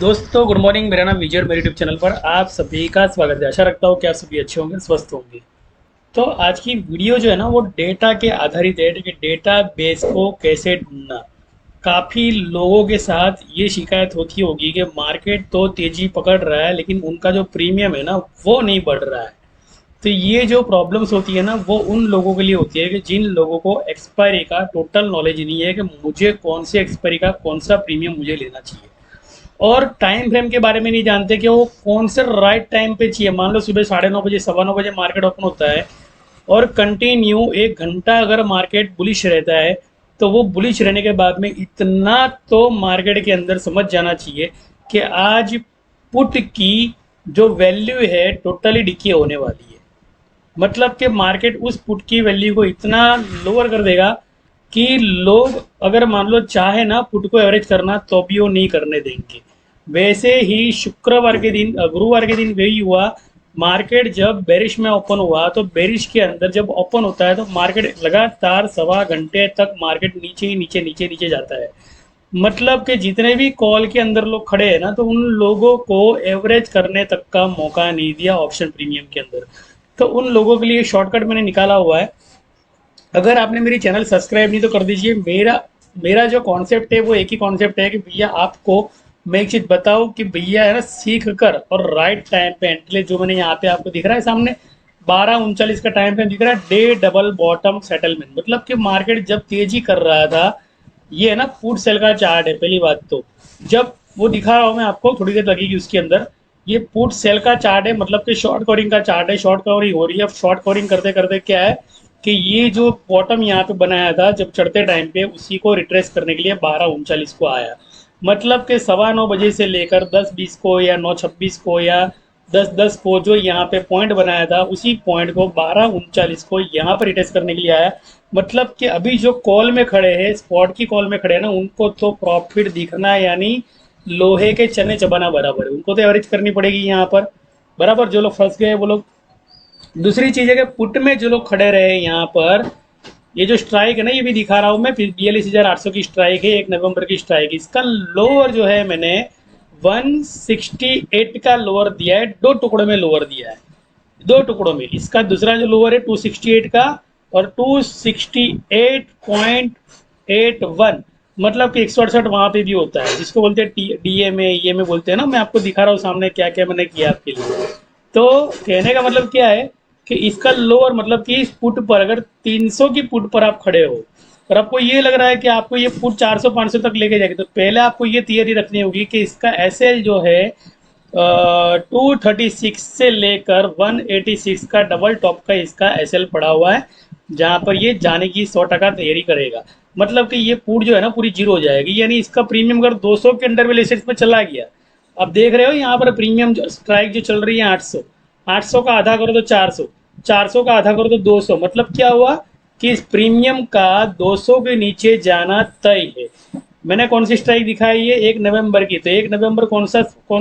दोस्तों good morning. मेरा नाम विजय और मेरे यूट्यूब चैनल पर आप सभी का स्वागत है। आशा रखता हूँ कि आप सभी अच्छे होंगे, स्वस्थ होंगे। तो आज की वीडियो जो है ना वो डेटा के आधारित है कि डेटा बेस को कैसे ढूंढना। काफ़ी लोगों के साथ ये शिकायत होती होगी कि मार्केट तो तेज़ी पकड़ रहा है लेकिन उनका जो प्रीमियम है ना वो नहीं बढ़ रहा है। तो ये जो प्रॉब्लम्स होती है ना वो उन लोगों के लिए होती है कि जिन लोगों को एक्सपायरी का टोटल नॉलेज नहीं है कि मुझे कौन से एक्सपायरी का कौन सा प्रीमियम मुझे लेना चाहिए, और टाइम फ्रेम के बारे में नहीं जानते कि वो कौन से राइट टाइम पे चाहिए। मान लो सुबह 9:30 बजे 9:15 बजे मार्केट ओपन होता है और कंटिन्यू 1 घंटा अगर मार्केट बुलिश रहता है तो वो बुलिश रहने के बाद में इतना तो मार्केट के अंदर समझ जाना चाहिए कि आज पुट की जो वैल्यू है टोटली डिके होने वाली है। मतलब कि मार्केट उस पुट की वैल्यू को इतना लोअर कर देगा कि लोग अगर मान लो चाहे ना पुट को एवरेज करना तो भी वो नहीं करने देंगे। वैसे ही शुक्रवार के दिन गुरुवार के दिन वही हुआ। मार्केट जब बेरिश में ओपन हुआ तो बेरिश के अंदर जब ओपन होता है तो मार्केट लगातार 1.25 घंटे तक मार्केट नीचे ही नीचे नीचे नीचे जाता है। मतलब कि जितने भी कॉल के अंदर लोग खड़े हैं ना तो उन लोगों को एवरेज करने तक का मौका नहीं दिया ऑप्शन प्रीमियम के अंदर। तो उन लोगों के लिए शॉर्टकट मैंने निकाला हुआ है। अगर आपने मेरी चैनल सब्सक्राइब नहीं तो कर दीजिए। मेरा मेरा जो कॉन्सेप्ट है वो एक ही कॉन्सेप्ट है कि भैया आपको मैं एक चीज़ बताऊँ कि भैया है ना सीख कर और राइट टाइम पे एंट्री, जो मैंने यहाँ पे आपको दिख रहा है सामने 12:39 का टाइम फ्रेम दिख रहा है, डे डबल बॉटम सेटलमेंट। मतलब कि मार्केट जब तेजी कर रहा था, ये है ना पुट सेल का चार्ट है पहली बात तो। जब वो दिखा रहा हूँ मैं आपको, थोड़ी देर लगेगी उसके अंदर। ये पुट सेल का चार्ट है, मतलब कि शॉर्ट कवरिंग का चार्ट है। शॉर्ट कवरिंग हो रही है। अब शॉर्ट कवरिंग करते करते क्या है कि ये जो बॉटम यहाँ पे बनाया था जब चढ़ते टाइम पे, उसी को रिट्रेस करने के लिए 12:39 को आया। मतलब कि 9:15 बजे से लेकर 10:20 को या 9:26 को या 10:10 को जो यहाँ पे पॉइंट बनाया था उसी पॉइंट को 12:39 को यहाँ पर रिट्रेस करने के लिए आया। मतलब कि अभी जो कॉल में खड़े हैं, स्पॉट की कॉल में खड़े हैं ना, उनको तो प्रॉफिट दिखना यानी लोहे के चने चबाना बराबर है। उनको तो एवरेज करनी पड़ेगी यहाँ पर बराबर। जो लोग फंस गए वो लोग। दूसरी चीज़ है कि पुट में जो लोग खड़े रहे यहाँ पर, ये जो स्ट्राइक है ना ये भी दिखा रहा हूँ मैं, 42,800 की स्ट्राइक है, 1 नवंबर की स्ट्राइक। इसका लोअर जो है मैंने 168 का लोअर दिया है, 2 टुकड़ों में लोअर दिया है, 2 टुकड़ों में। इसका दूसरा जो लोअर है 268 का और 268.81, मतलब कि 168 वहां पे भी होता है, जिसको बोलते हैं डीएमए ये में बोलते हैं ना। मैं आपको दिखा रहा हूँ सामने क्या क्या मैंने किया आपके लिए। तो कहने का मतलब क्या है कि इसका लोअर मतलब कि इस पुट पर अगर 300 की पुट पर आप खड़े हो और आपको ये लग रहा है कि आपको ये पुट 400-500 तक लेके जाएगी, तो पहले आपको ये थियरी रखनी होगी कि इसका एसएल जो है 236 से लेकर 186 का डबल टॉप का इसका एसएल पड़ा हुआ है, जहां पर ये जाने की 100% तैयारी करेगा। मतलब कि ये पुट जो है ना पूरी जीरो हो जाएगी, यानी इसका प्रीमियम अगर 200 के अंडर वाले एसेट्स में चला गया। अब देख रहे हो यहाँ पर प्रीमियम स्ट्राइक जो चल रही है 800, 800 का आधा करो तो 400, 400 का आधा करो तो 200। मतलब क्या हुआ कि इस प्रीमियम का 200 के नीचे जाना तय है। मैंने कौन सी स्ट्राइक दिखाई है, 1 नवंबर की। तो 1 नवंबर कौन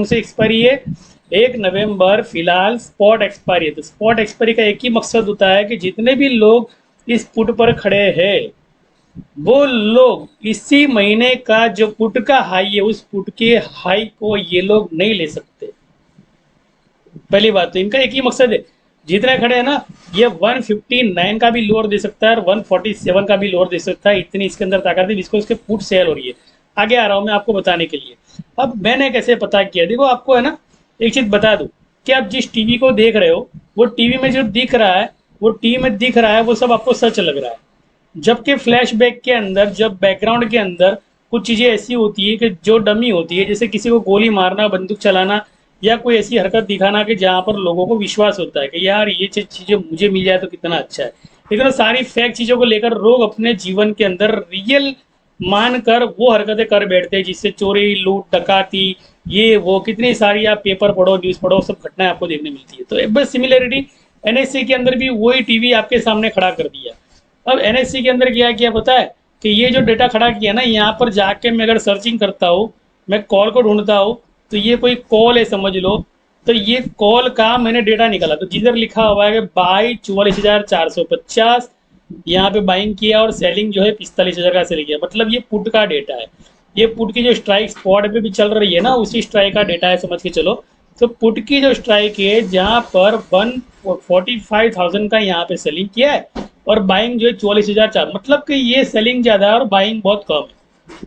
सी एक्सपायरी है, 1 नवंबर फिलहाल स्पॉट एक्सपायरी है। तो स्पॉट एक्सपायरी का एक ही मकसद होता है कि जितने भी लोग इस पुट पर खड़े हैं वो लोग इसी महीने का जो पुट का हाई है उस पुट के हाई को ये लोग नहीं ले सकते। पहली बात तो इनका एक ही मकसद है, जितने खड़े हैं ना, ये 159 का भी लोअर दे सकता है और 147 का भी लोअर दे सकता है। इतनी इसके अंदर ताकत है जिसको इसके पुट सेल हो रही है। आगे आ रहा हूँ मैं आपको बताने के लिए। अब मैंने कैसे पता किया, देखो आपको है ना एक चीज़ बता दूँ कि आप जिस टीवी को देख रहे हो वो टीवी में जो दिख रहा है, वो टीवी में दिख रहा है वो सब आपको सच लग रहा है। जबकि फ्लैशबैक के अंदर, जब बैकग्राउंड के अंदर कुछ चीज़ें ऐसी होती है कि जो डमी होती है, जैसे किसी को गोली मारना, बंदूक चलाना या कोई ऐसी हरकत दिखाना कि जहाँ पर लोगों को विश्वास होता है कि यार ये चीज़ें मुझे मिल जाए तो कितना अच्छा है। लेकिन सारी फेक चीज़ों को लेकर लोग अपने जीवन के अंदर रियल मानकर वो हरकतें कर बैठते हैं, जिससे चोरी, लूट, डकाती, ये वो कितनी सारी, आप पेपर पढ़ो, न्यूज़ पढ़ो, सब घटनाएं आपको देखने मिलती है। तो बस सिमिलरिटी एनएससी के अंदर भी वही टीवी आपके सामने खड़ा कर दिया। अब एनएससी के अंदर क्या किया पता है कि ये जो डेटा खड़ा किया ना, यहाँ पर जाके मैं अगर सर्चिंग करता हूँ, मैं कॉल को ढूंढता हूँ, तो ये कोई कॉल है समझ लो। तो ये कॉल का मैंने डेटा निकाला, तो जिधर लिखा हुआ है कि बाई 44,450, यहाँ पे बाइंग किया और सेलिंग जो है 45,000 का सेल किया। मतलब ये पुट का डेटा है। ये पुट की जो स्ट्राइक स्पॉट पे भी चल रही है ना, उसी स्ट्राइक का डेटा है, समझ के चलो। तो पुट की जो स्ट्राइक है जहाँ पर 145,000 का यहाँ पे सेलिंग किया है और बाइंग जो है 44,004, मतलब कि ये सेलिंग ज़्यादा है और बाइंग बहुत कम है।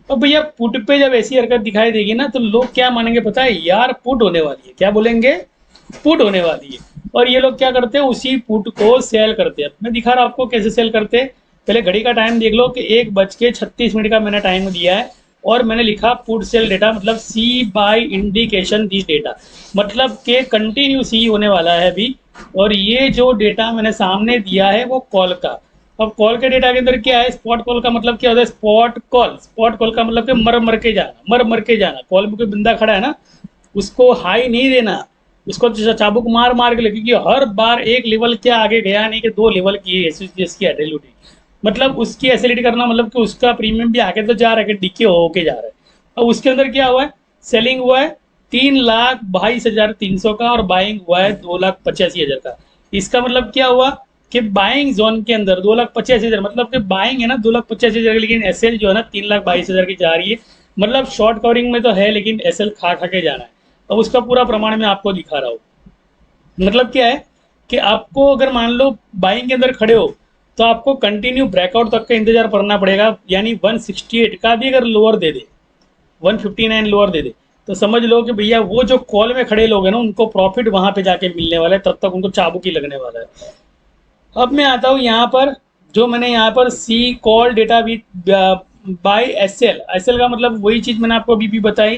तो भैया पुट पे जब ऐसी हरकत दिखाई देगी ना, तो लोग क्या मानेंगे पता है, यार पुट होने वाली है, क्या बोलेंगे, पुट होने वाली है। और ये लोग क्या करते हैं, उसी पुट को सेल करते हैं। मैं दिखा रहा हूँ आपको कैसे सेल करते हैं। पहले घड़ी का टाइम देख लो कि 1:36 का मैंने टाइम दिया है और मैंने लिखा पुट सेल डेटा, मतलब सी बाय इंडिकेशन दिस डेटा, मतलब के कंटिन्यू सी होने वाला है अभी। और ये जो डेटा मैंने सामने दिया है वो कॉल का। अब कॉल के डेटा के अंदर क्या है, स्पॉट कॉल का मतलब क्या होता है, स्पॉट कॉल। स्पॉट कॉल का मतलब कि मर मर के जाना, मर मर के जाना। कॉल में कोई बंदा खड़ा है ना, उसको हाई नहीं देना, उसको चाबुक मार मार के, क्योंकि हर बार एक लेवल के आगे गया नहीं कि 2 लेवल की इसकी एडिलिटी, मतलब उसकी एसिलिटी करना, मतलब कि उसका प्रीमियम भी आगे तो जा रहा है कि डिके होके जा रहा है। अब उसके अंदर क्या हुआ है, सेलिंग हुआ है 3,22,300 का और बाइंग हुआ है 2,85,000 का। इसका मतलब क्या हुआ कि बाइंग जोन के अंदर 2,85,000, मतलब कि बाइंग है ना 2,85,000 की, लेकिन एसएल जो है ना 3,22,000 की जा रही है। मतलब शॉर्ट कवरिंग में तो है लेकिन एसएल खा खा के जाना है। अब उसका पूरा प्रमाण मैं आपको दिखा रहा हूँ। मतलब क्या है कि आपको अगर मान लो बाइंग के अंदर खड़े हो, तो आपको कंटिन्यू ब्रेकआउट तक का इंतजार करना पड़ेगा। यानी 168 का भी अगर लोअर दे दे, 159 लोअर दे दे, तो समझ लो कि भैया वो जो कॉल में खड़े लोग हैं ना, उनको प्रॉफिट वहां पे जाके मिलने वाला है, तब तक उनको चाबुक ही लगने वाला है। अब मैं आता हूँ यहाँ पर, जो मैंने यहाँ पर सी कॉल डेटा भी बाय एसएल, एसएल का मतलब वही चीज़ मैंने आपको अभी भी बताई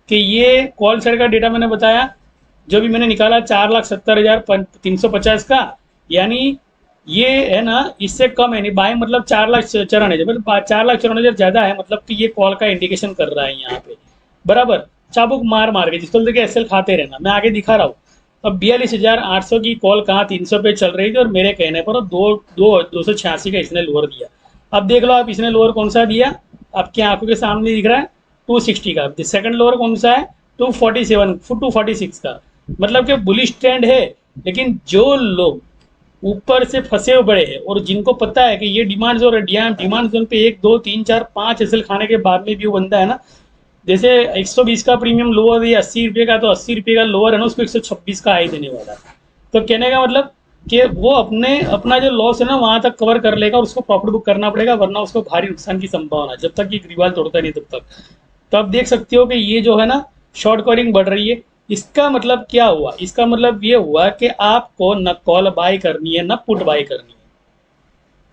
कि ये कॉल साइड का डेटा मैंने बताया, जो भी मैंने निकाला 4,70,350 का। यानी ये है ना, इससे कम है नहीं, बाय मतलब 4,94,000, मतलब 4,94,000 ज़्यादा है, मतलब कि ये कॉल का इंडिकेशन कर रहा है यहाँ पे, बराबर। चाबुक मार मार के जिसको देखिए एसएल खाते रहना, मैं आगे दिखा रहा हूँ। अब 42,800 की कॉल कहाँ 300 पे चल रही थी, और मेरे कहने पर दो सौ छियासी का इसने लोअर दिया। अब देख लो आप, इसने लोअर कौन सा दिया, आपकी आंखों के सामने दिख रहा है 260 का। सेकंड लोअर कौन सा है, 246 का। मतलब कि बुलिश ट्रेंड है, लेकिन जो लोग ऊपर से फंसे हुए बड़े हैं और जिनको पता है कि ये डिमांड जोन है, डिमांड जोन पे 1 2 3 4 5 एसएल खाने के बाद में भी वो बंदा है ना, जैसे 120 का प्रीमियम लोअर है 80 रुपये का, तो 80 रुपये का लोअर है ना, उसको 126 का हाई देने वाला है। तो कहने का मतलब कि वो अपना जो लॉस है ना वहां तक कवर कर लेगा और उसको प्रॉफिट बुक करना पड़ेगा, वरना उसको भारी नुकसान की संभावना जब तक ये ग्रीवाल तोड़ता नहीं तब तक। तो आप देख सकते हो कि ये जो है ना शॉर्ट कवरिंग बढ़ रही है। इसका मतलब क्या हुआ, इसका मतलब ये हुआ कि आपको न कॉल बाय करनी है न पुट बाय करनी है,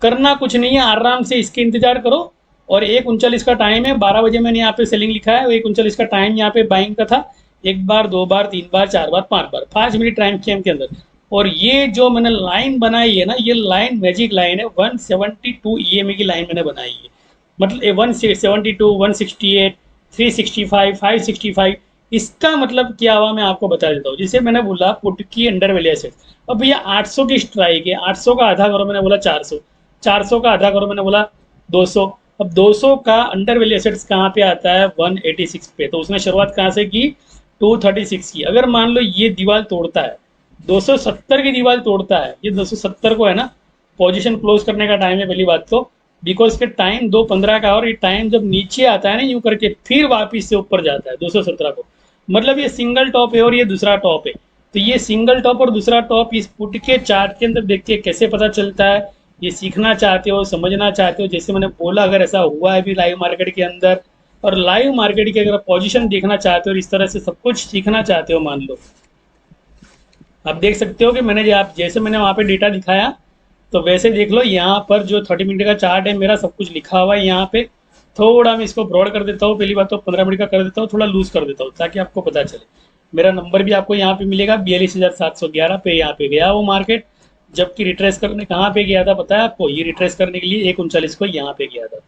करना कुछ नहीं है, आराम से इसके इंतजार करो। और 1:39 का टाइम है, 12 बजे मैंने यहाँ पे सेलिंग लिखा है, 1:39 का टाइम यहाँ पे बाइंग का था। एक बार, दो बार, तीन बार, चार बार, पांच बार, 5 मिनट टाइम फ्रेम के अंदर। और ये जो मैंने लाइन बनाई है ना, ये लाइन मैजिक लाइन है, 172 ईएमए की लाइन मैंने बनाई है। मतलब 172, 168, 365, 565। इसका मतलब क्या हुआ मैं आपको बता देता हूँ। जिसे मैंने बोला पुट की अंडर वैल्यू एसेट। अब भैया 800 की स्ट्राइक है, 800 का आधा करो मैंने बोला 400, 400 का आधा करो मैंने बोला 200। अब 200 का अंडर वैल्यू एसेट्स कहाँ पे आता है, 186 पे। तो उसने शुरुआत कहाँ से की, 236 की। अगर मान लो ये दीवार तोड़ता है, 270 की दीवार तोड़ता है, ये 270 को है ना पोजीशन क्लोज करने का टाइम है पहली बात तो, बिकॉज के टाइम 2:15 का, और ये टाइम जब नीचे आता है ना यूं करके फिर वापिस से ऊपर जाता है 217 को। मतलब ये सिंगल टॉप है और ये दूसरा टॉप है। तो ये सिंगल टॉप और दूसरा टॉप इस पुट के चार्ट के अंदर देख के कैसे पता चलता है, ये सीखना चाहते हो, समझना चाहते हो, जैसे मैंने बोला अगर ऐसा हुआ है भी लाइव मार्केट के अंदर, और लाइव मार्केट की अगर पोजीशन देखना चाहते हो और इस तरह से सब कुछ सीखना चाहते हो, मान लो आप देख सकते हो कि मैंने आप जैसे मैंने वहाँ पे डेटा दिखाया, तो वैसे देख लो यहाँ पर जो 30 मिनट का चार्ट है मेरा, सब कुछ लिखा हुआ है यहाँ पे। थोड़ा मैं इसको ब्रॉड कर देता हूँ, पहली बात तो 15 मिनट का कर देता हूँ, थोड़ा लूज कर देता हूँ ताकि आपको पता चले। मेरा नंबर भी आपको यहाँ पे मिलेगा 42,711 पे, यहाँ पे गया वो मार्केट। जबकि रिट्रेस करने कहाँ पे गया था पता है आपको, ये रिट्रेस करने के लिए 1:39 को यहाँ पे गया था,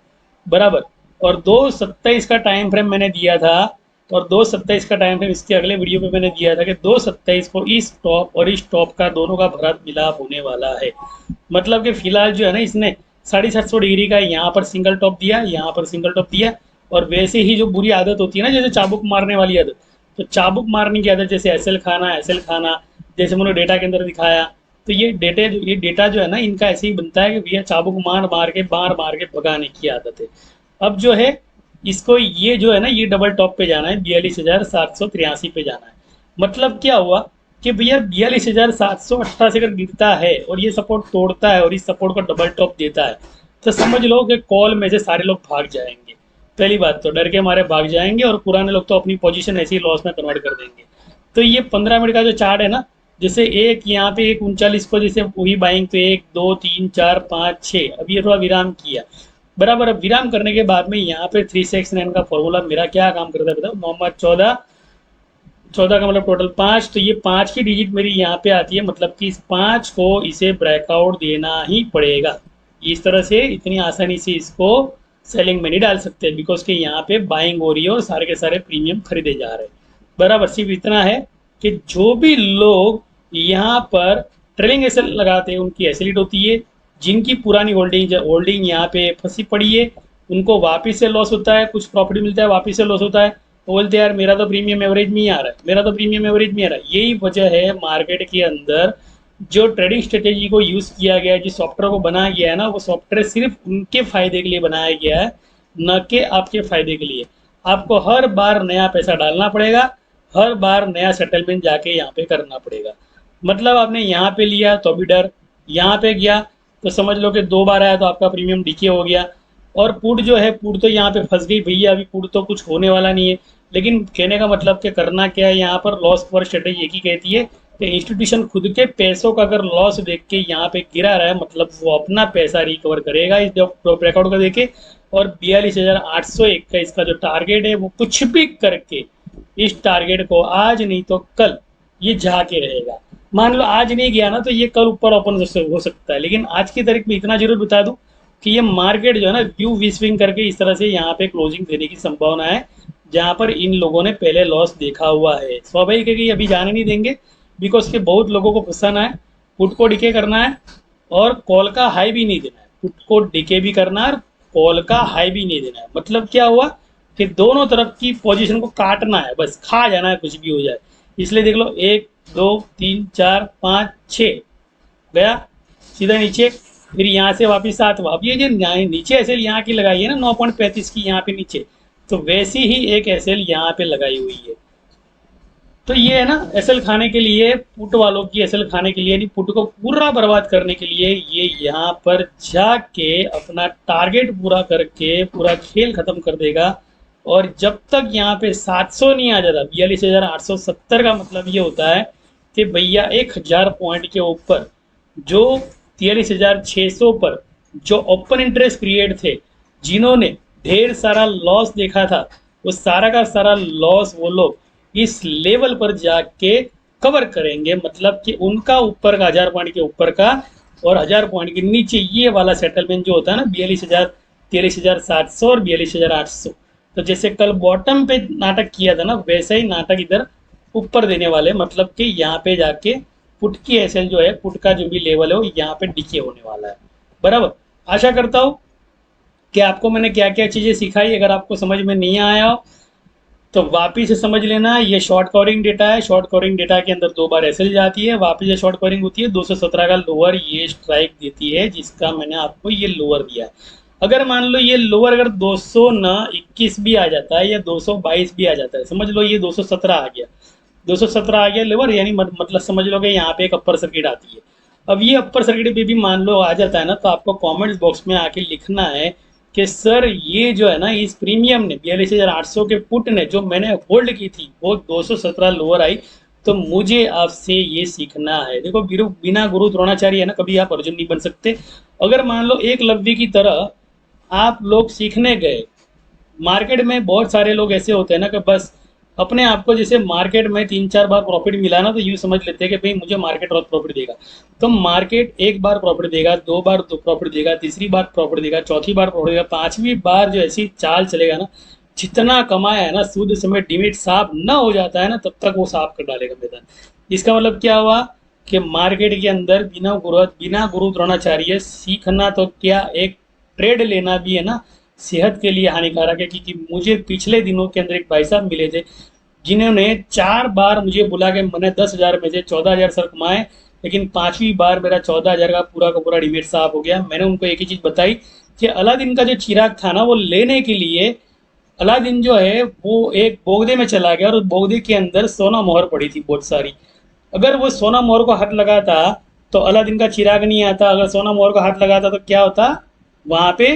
बराबर। और 2:27 का टाइम फ्रेम मैंने दिया था, और 2:27 का टाइम फ्रेम इसके अगले वीडियो पे मैंने दिया था कि 2:27 को इस टॉप और इस टॉप का दोनों का भरत मिलाप होने वाला है। मतलब कि फिलहाल जो है ना इसने 750 डिग्री का यहाँ पर सिंगल टॉप दिया, यहाँ पर सिंगल टॉप दिया। और वैसे ही जो बुरी आदत होती है ना, जैसे चाबुक मारने वाली आदत, तो चाबुक मारने की आदत, जैसे एसएल खाना, एसएल खाना, जैसे मैंने डेटा के अंदर दिखाया। तो ये डेटा जो है ना इनका ऐसे ही बनता है कि भैया चाबुक मार मार के भगाने की आदत है। अब जो है इसको ये जो है ना ये डबल टॉप पे जाना है, 42,783 पे जाना है। मतलब क्या हुआ कि भैया 42,788 अगर गिरता है और ये सपोर्ट तोड़ता है और इस सपोर्ट को डबल टॉप देता है, तो समझ लो कि कॉल में से सारे लोग भाग जाएंगे। पहली बात तो डर के मारे भाग जाएंगे, और पुराने लोग तो अपनी पोजीशन ऐसे ही लॉस में कन्वर्ट कर देंगे। तो ये 15 मिनट का जो चार्ट है ना, जैसे एक यहाँ पे एक 39 को जैसे वही बाइंग, तो 1 2 3 4 5 6, अब ये थोड़ा विराम किया बराबर। अब विराम करने के बाद में यहाँ पे 369 का फॉर्मूला मेरा क्या काम करता है बताओ, मोहम्मद 14, 14 का मतलब टोटल 5, तो ये 5 की डिजिट मेरी यहाँ पे आती है, मतलब कि इस 5 को इसे ब्रेकआउट देना ही पड़ेगा। इस तरह से इतनी आसानी से इसको सेलिंग में नहीं डाल सकते, बिकॉज के यहाँ पे बाइंग हो रही है और सारे के सारे प्रीमियम खरीदे जा रहे हैं बराबर। सिर्फ इतना है कि जो भी लोग यहाँ पर ट्रेलिंग एसेट लगाते हैं उनकी एसिलिट होती है, जिनकी पुरानी होल्डिंग होल्डिंग यहाँ पे फंसी पड़ी है उनको वापस से लॉस होता है, कुछ प्रॉफिट मिलता है वापस से लॉस होता है। वो बोलते हैं यार मेरा तो प्रीमियम एवरेज में ही आ रहा है, मेरा तो प्रीमियम एवरेज में आ रहा है। यही वजह है मार्केट के अंदर जो ट्रेडिंग स्ट्रेटेजी को यूज़ किया गया है, जिस सॉफ्टवेयर को बनाया गया है ना, वो सॉफ्टवेयर सिर्फ उनके फायदे के लिए बनाया गया है, न कि आपके फायदे के लिए। आपको हर बार नया पैसा डालना पड़ेगा, हर बार नया सेटलमेंट जाके यहाँ पे करना पड़ेगा। मतलब आपने यहाँ पे लिया तो भी डर, यहाँ पे गया तो समझ लो कि 2 बार आया तो आपका प्रीमियम डीके हो गया। और पुट जो है, पुट तो यहाँ पे फंस गई भैया, अभी पुट तो कुछ होने वाला नहीं है। लेकिन कहने का मतलब कि करना क्या है, यहाँ पर लॉस पर स्ट्रेटेजी एक ही कहती है कि इंस्टीट्यूशन खुद के पैसों का अगर लॉस देख के यहाँ पे गिरा रहा है, मतलब वो अपना पैसा रिकवर करेगा इस ब्रेकआउट का देखे। और 42,801 का इसका जो टारगेट है, वो कुछ भी करके इस टारगेट को आज नहीं तो कल ये जाके रहेगा। मान लो आज नहीं गया ना, तो ये कल ऊपर ओपन हो सकता है। लेकिन आज की तारीख में इतना जरूर बता दूं कि ये मार्केट जो है ना व्यू वी स्विंग करके इस तरह से यहाँ पे क्लोजिंग देने की संभावना है, जहाँ पर इन लोगों ने पहले लॉस देखा हुआ है। स्वाभाविक है कि अभी जाने नहीं देंगे, बिकॉज के बहुत लोगों को पसंद है पुट को डिके करना है और कॉल का हाई भी नहीं देना है। पुट को डिके भी करना है और कॉल का हाई भी नहीं देना है। मतलब क्या हुआ कि दोनों तरफ की पोजीशन को काटना है, बस खा जाना है कुछ भी हो जाए। इसलिए देख लो 1 2 3 4 5 6 गया सीधा नीचे, फिर यहाँ से वापिस 7। अब ये जो नीचे एसएल यहाँ की लगाई है ना 9.35 की यहाँ पे नीचे, तो वैसी ही एक एसएल यहाँ पे लगाई हुई है। तो ये है ना एसएल खाने के लिए, पुट वालों की एसएल खाने के लिए, यानी पुट को पूरा बर्बाद करने के लिए ये यहाँ पर जाके अपना टारगेट पूरा करके पूरा खेल खत्म कर देगा। और जब तक यहाँ पे 700 नहीं आ जाता, 42,870 का मतलब ये होता है कि भैया 1,000 पॉइंट के ऊपर जो 43,600 पर जो ओपन इंटरेस्ट क्रिएट थे, जिन्होंने ढेर सारा लॉस देखा था, वो सारा का सारा लॉस वो लोग इस लेवल पर जाके कवर करेंगे। मतलब कि उनका ऊपर का 1,000 पॉइंट के ऊपर का और 1,000 पॉइंट के नीचे ये वाला सेटलमेंट जो होता है ना 42,000, 43,700 और 42,800, तो जैसे कल बॉटम पे नाटक किया था ना, वैसा ही नाटक इधर ऊपर देने वाले। मतलब कि यहाँ पे जाके पुट की एसएल जो है, पुट का जो भी लेवल है वो यहाँ पे डिके होने वाला है बराबर। आशा करता हूँ कि आपको मैंने क्या क्या चीज़ें सिखाई। अगर आपको समझ में नहीं आया हो तो वापिस से समझ लेना, ये शॉर्ट कवरिंग डेटा है। शॉर्ट कवरिंग डेटा के अंदर 2 बार एसएल जाती है, वापिस से शॉर्ट कवरिंग होती है। 217 का लोअर ये स्ट्राइक देती है, जिसका मैंने आपको ये लोअर दिया है। अगर मान लो ये लोअर अगर 221 भी आ जाता है या 222 भी आ जाता है, समझ लो ये 217 आ गया, 217 आ गया लोअर, यानी मतलब समझ लो कि यहाँ पे एक अपर सर्किट आती है। अब ये अपर सर्किट पे भी मान लो आ जाता है ना, तो आपको कमेंट्स बॉक्स में आके लिखना है कि सर ये जो है ना इस प्रीमियम ने 42,800 के पुट ने जो मैंने होल्ड की थी वो 217 लोअर आई, तो मुझे आपसे ये सीखना है। देखो बिना गुरु द्रोणाचार्य है ना कभी आप अर्जुन नहीं बन सकते। अगर मान लो एक लव्य की तरह आप लोग सीखने गए, मार्केट में बहुत सारे लोग ऐसे होते हैं ना कि बस अपने आप को जैसे मार्केट में 3 4 बार प्रॉफिट मिला ना, तो यूँ समझ लेते हैं कि भाई मुझे मार्केट रोज प्रॉफिट देगा। तो मार्केट एक बार प्रॉफिट देगा, 2 बार प्रॉफिट देगा, तीसरी बार प्रॉफिट देगा, चौथी बार प्रॉफिट देगा, 5वीं बार जो ऐसी चाल चलेगा ना, जितना कमाया है ना सूद समय डिमिट साफ ना हो जाता है ना, तब तक वो साफ कर डालेगा मैदान। इसका मतलब क्या हुआ कि मार्केट के अंदर बिना गुरु द्रोणाचार्य सीखना तो क्या, एक ट्रेड लेना भी है ना सेहत के लिए हानिकारक है। क्योंकि मुझे पिछले दिनों के अंदर एक भाई साहब मिले थे, जिन्होंने 4 बार मुझे बोला कि मैंने 10,000 में से 14,000 सर कमाए, लेकिन 5वीं बार मेरा 14,000 का पूरा डिमेट साफ हो गया। मैंने उनको एक ही चीज़ बताई कि अलादीन का जो चिराग था ना, वो लेने के लिए अलादीन जो है वो एक बोगदे में चला गया और उस बोगदे के अंदर सोना मोहर पड़ी थी बहुत सारी। अगर वो सोना मोहर को हाथ लगाता तो अलादीन का चिराग नहीं आता। अगर सोना मोहर को हाथ लगाता तो क्या होता, वहाँ पे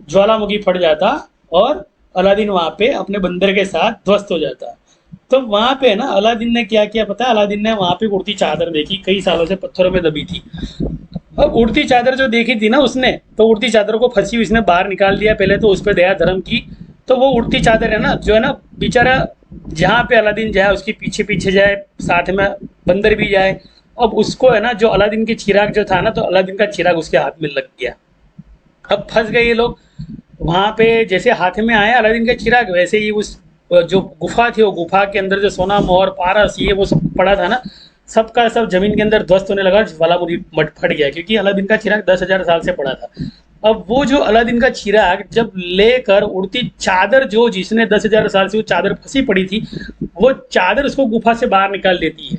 ज्वालामुखी फट जाता और अलादीन वहाँ पे अपने बंदर के साथ ध्वस्त हो जाता। तो वहाँ पे ना अलादीन ने क्या किया पता है, अलादीन ने वहाँ पे उड़ती चादर देखी, कई सालों से पत्थरों में दबी थी। अब उड़ती चादर जो देखी थी ना उसने, तो उड़ती चादर को फंसी हुई उसने बाहर निकाल दिया। पहले तो उस पर दया धर्म की। तो वो उड़ती चादर है ना, जो है ना बेचारा, जहाँ पे अलादीन जाए उसके पीछे पीछे जाए, साथ में बंदर भी जाए। अब उसको है ना, जो अलादीन की चिराग जो था ना, तो अलादीन का चिराग उसके हाथ में लग गया। अब फंस गए ये लोग वहाँ पे। जैसे हाथ में आया अलादीन का चिराग, वैसे ही उस जो गुफा थी, वो गुफा के अंदर जो सोना मोहर पारस ये वो सब पड़ा था ना, सबका सब जमीन के अंदर ध्वस्त होने लगा, ज्वालामुखी मट फट गया, क्योंकि अलादीन का चिराग 10,000 साल से पड़ा था। अब वो जो अलादीन का चिराग जब लेकर उड़ती चादर, जो जिसने 10,000 साल से वो चादर फंसी पड़ी थी, वो चादर उसको गुफा से बाहर निकाल देती है।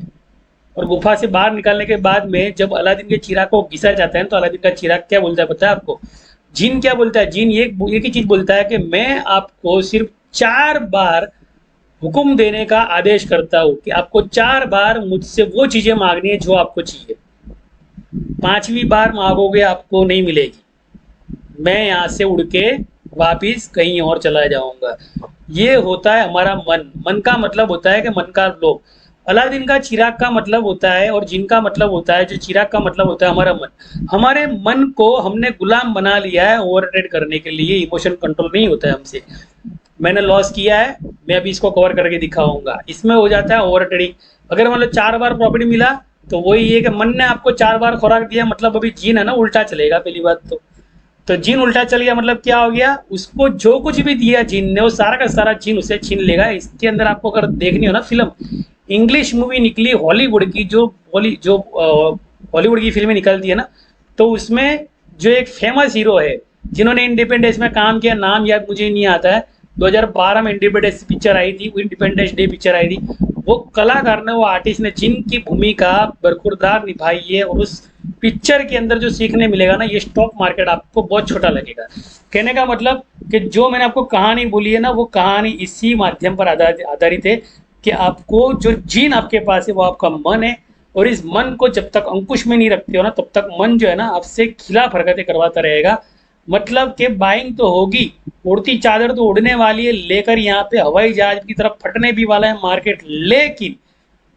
और गुफा से बाहर निकालने के बाद में जब अलादीन के चिराग को घिसा जाता है तो अलादीन का चिराग क्या बोलता है पता है आपको? जिन क्या बोलता है, जिन एक ही चीज बोलता है कि मैं आपको सिर्फ 4 बार हुक्म देने का आदेश करता हूँ, कि आपको 4 बार मुझसे वो चीजें मांगनी है जो आपको चाहिए। 5वीं बार मांगोगे आपको नहीं मिलेगी, मैं यहाँ से उड़ के वापिस कहीं और चला जाऊंगा। ये होता है हमारा मन। मन का मतलब होता है कि मन का लोभ। अलादीन का चिराग का मतलब होता है, और जिनका मतलब होता है, जो चिराग का मतलब होता है हमारा मन। हमारे मन को हमने गुलाम बना लिया है ओवरराइड करने के लिए। इमोशन कंट्रोल नहीं होता है हमसे। मैंने लॉस किया है, मैं अभी इसको कवर करके दिखाऊंगा, इसमें हो जाता है ओवर ट्रेडिंग। अगर मतलब 4 बार प्रॉफिट मिला तो वही है कि मन ने आपको 4 बार खुराक दिया, मतलब अभी जीन है ना उल्टा चलेगा पहली बात तो जीन उल्टा चल गया मतलब क्या हो गया, उसको जो कुछ भी दिया जीन ने वो सारा का सारा जीन उसे छीन लेगा। इसके अंदर आपको अगर देखनी हो ना फिल्म, इंग्लिश मूवी निकली हॉलीवुड की, जो हॉलीवुड की फिल्में निकलती है ना, तो उसमें जो एक फेमस हीरो है जिन्होंने इंडिपेंडेंस में काम किया, नाम याद मुझे नहीं आता है, 2012 में इंडिपेंडेंस पिक्चर आई थी, इंडिपेंडेंस डे पिक्चर आई थी। वो कलाकार ने, वो आर्टिस्ट ने जिनकी भूमिका बरखुरदार निभाई है, और उस पिक्चर के अंदर जो सीखने मिलेगा ना, ये स्टॉक मार्केट आपको बहुत छोटा लगेगा। कहने का मतलब कि जो मैंने आपको कहानी बोली है ना, वो कहानी इसी माध्यम पर आधारित है कि आपको जो जीन आपके पास है वो आपका मन है। और इस मन को जब तक अंकुश में नहीं रखते हो ना, तब तक मन जो है ना आपसे खिलाफ हरकतें करवाता रहेगा। मतलब कि बाइंग तो होगी, उड़ती चादर तो उड़ने वाली है, लेकर यहाँ पे हवाई जहाज की तरफ फटने भी वाला है मार्केट, लेकिन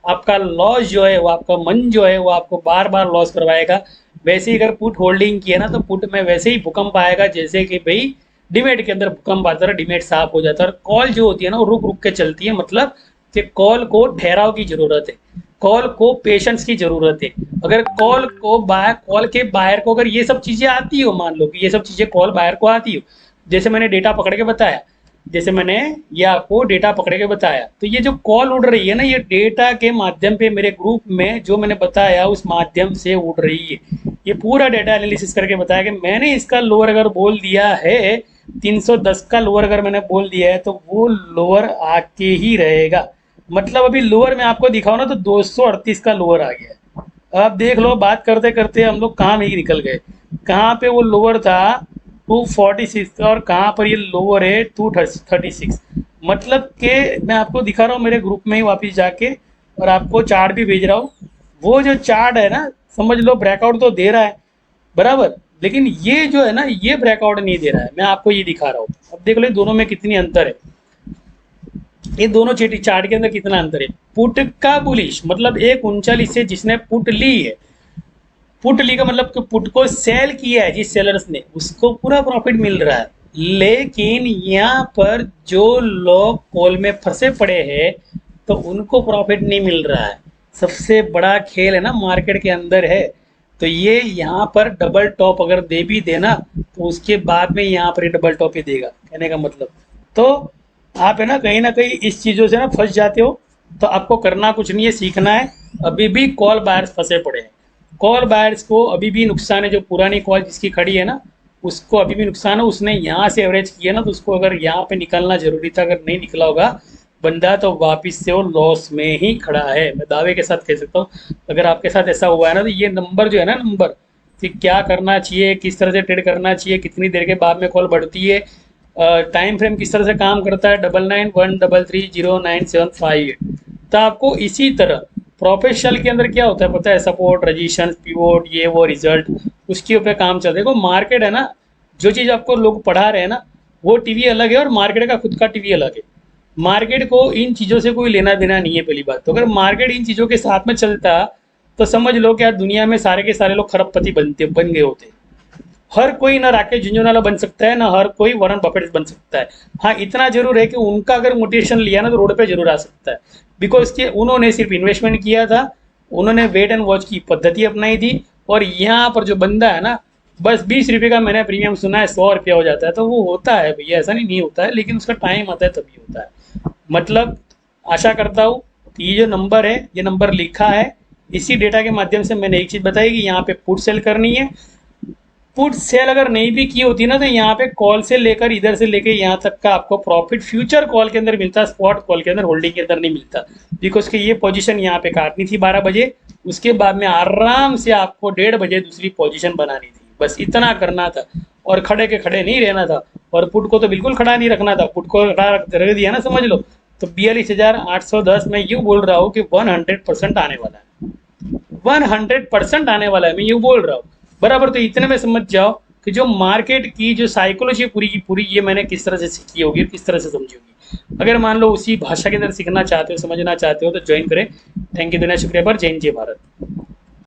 आपका लॉस जो है, वो आपका मन जो है वो आपको बार बार लॉस करवाएगा। वैसे ही अगर पुट होल्डिंग की है ना, तो पुट में वैसे ही भूकंप आएगा जैसे कि भाई डिमेट के अंदर भूकंप आता है, डिमेट साफ हो जाता है। और कॉल जो होती है ना वो रुक रुक के चलती है, मतलब कि कॉल को ठहराव की जरूरत है, कॉल को पेशेंस की जरूरत है। अगर कॉल के बाहर को अगर ये सब चीजें आती हो, मान लो कि ये सब चीजें कॉल बाहर को आती हो, जैसे मैंने डेटा पकड़ के बताया, जैसे मैंने ये आपको डेटा पकड़ के बताया, तो ये जो कॉल उड़ रही है ना, ये डेटा के माध्यम पे मेरे ग्रुप में जो मैंने बताया उस माध्यम से उड़ रही है। ये पूरा डेटा एनालिसिस करके बताया कि मैंने इसका लोअर अगर बोल दिया है 310 का लोअर अगर मैंने बोल दिया है तो वो लोअर आके ही रहेगा। मतलब अभी लोअर में आपको दिखाओ ना तो 238 का लोअर आ गया है। अब देख लो, बात करते करते हम लोग कहाँ नहीं निकल गए। कहाँ पे वो लोअर था 246 और कहाँ पर ये लोअर है 236। मतलब कि मैं आपको दिखा रहा हूँ मेरे ग्रुप में ही वापस जाके, और आपको चार्ट भी भेज रहा हूँ। वो जो चार्ट है ना, समझ लो ब्रेकआउट तो दे रहा है बराबर, लेकिन ये जो है ना ये ब्रेकआउट नहीं दे रहा है। मैं आपको ये दिखा रहा हूँ, अब देख लो दोनों में कितनी अंतर है, ये दोनों चीटी चार्ट के अंदर कितना अंतर है। पुट का बुलिश मतलब एक 39 से जिसने पुट ली है, पुट ली का मतलब कि पुट को सेल किया है जिस सेलर्स ने, उसको पूरा प्रॉफिट मिल रहा है। लेकिन यहाँ पर जो लोग कॉल में फंसे पड़े हैं तो उनको प्रॉफिट नहीं मिल रहा है। सबसे बड़ा खेल है ना मार्केट के अंदर है। तो ये यहाँ पर डबल टॉप अगर दे भी देना तो उसके बाद में यहाँ पर डबल टॉप ही देगा, कहने का मतलब। तो आप है ना कहीं इस चीज़ों से ना फंस जाते हो। तो आपको करना कुछ नहीं है, सीखना है। अभी भी कॉल बायर्स फंसे पड़े हैं, कॉल बायर्स को अभी भी नुकसान है। जो पुरानी कॉल जिसकी खड़ी है ना, उसको अभी भी नुकसान है। उसने यहाँ से एवरेज किया ना, तो उसको अगर यहाँ पे निकलना जरूरी था, अगर नहीं निकला होगा बंदा तो वापस से वो लॉस में ही खड़ा है। मैं दावे के साथ कह सकता हूँ अगर आपके साथ ऐसा हुआ है ना, तो ये नंबर जो है ना, नंबर कि क्या करना चाहिए, किस तरह से ट्रेड करना चाहिए, कितनी देर के बाद में कॉल बढ़ती है, टाइम फ्रेम किस तरह से काम करता है, 9913309758। तो आपको इसी तरह प्रोफेशनल के अंदर क्या होता है पता है, सपोर्ट, रजिस्ट्रेशन, पिवोट, ये वो रिजल्ट, उसके ऊपर काम चल रहा है। देखो मार्केट है ना, जो चीज़ आपको लोग पढ़ा रहे हैं ना, वो टीवी अलग है और मार्केट का खुद का टीवी अलग है। मार्केट को इन चीज़ों से कोई लेना देना नहीं है पहली बात। तो अगर मार्केट इन चीज़ों के साथ में चलता तो समझ लो कि यार दुनिया में सारे के सारे लोग खरबपति बन गए होते। हर कोई ना राकेश झुंझुनवाला बन सकता है, ना हर कोई वॉरेन बफेट बन सकता है। हाँ इतना जरूर है कि उनका अगर मोटिवेशन लिया ना तो रोड पे जरूर आ सकता है, बिकॉज कि उन्होंने सिर्फ इन्वेस्टमेंट किया था, उन्होंने वेट एंड वॉच की पद्धति अपनाई थी। और यहाँ पर जो बंदा है ना, बस 20 रुपये का मैंने प्रीमियम सुना है 100 रुपया हो जाता है, तो वो होता है भैया, ऐसा नहीं होता है, लेकिन उसका टाइम आता है तभी होता है। मतलब आशा करता हूँ कि ये जो नंबर है, ये नंबर लिखा है, इसी डेटा के माध्यम से मैंने एक चीज़ बताई कि यहाँ पे पुट सेल करनी है। पुट सेल अगर नहीं भी की होती ना तो यहाँ पे कॉल से लेकर इधर से लेकर यहाँ तक का आपको प्रॉफिट फ्यूचर कॉल के अंदर मिलता, स्पॉट कॉल के अंदर, होल्डिंग के अंदर नहीं मिलता। बिकॉज कि ये पोजीशन यहाँ पे काटनी थी 12 बजे, उसके बाद में आराम से आपको 1:30 बजे दूसरी पोजीशन बनानी थी, बस इतना करना था। और खड़े के खड़े नहीं रहना था। और पुट को तो बिल्कुल खड़ा नहीं रखना था, पुट को खड़ा रख दिया ना समझ लो तो 42,810 मैं यूँ बोल रहा हूँ कि 100% आने वाला है, 100% आने वाला है, मैं यूँ बोल रहा हूँ बराबर। तो इतने में समझ जाओ कि जो मार्केट की जो साइकोलॉजी पूरी की पूरी ये मैंने किस तरह से सीखी होगी, किस तरह से समझी होगी। अगर मान लो उसी भाषा के अंदर सीखना चाहते हो, समझना चाहते हो तो ज्वाइन करें। थैंक यू, दुनिया शुक्रिया पर। जय हिंद, जय भारत।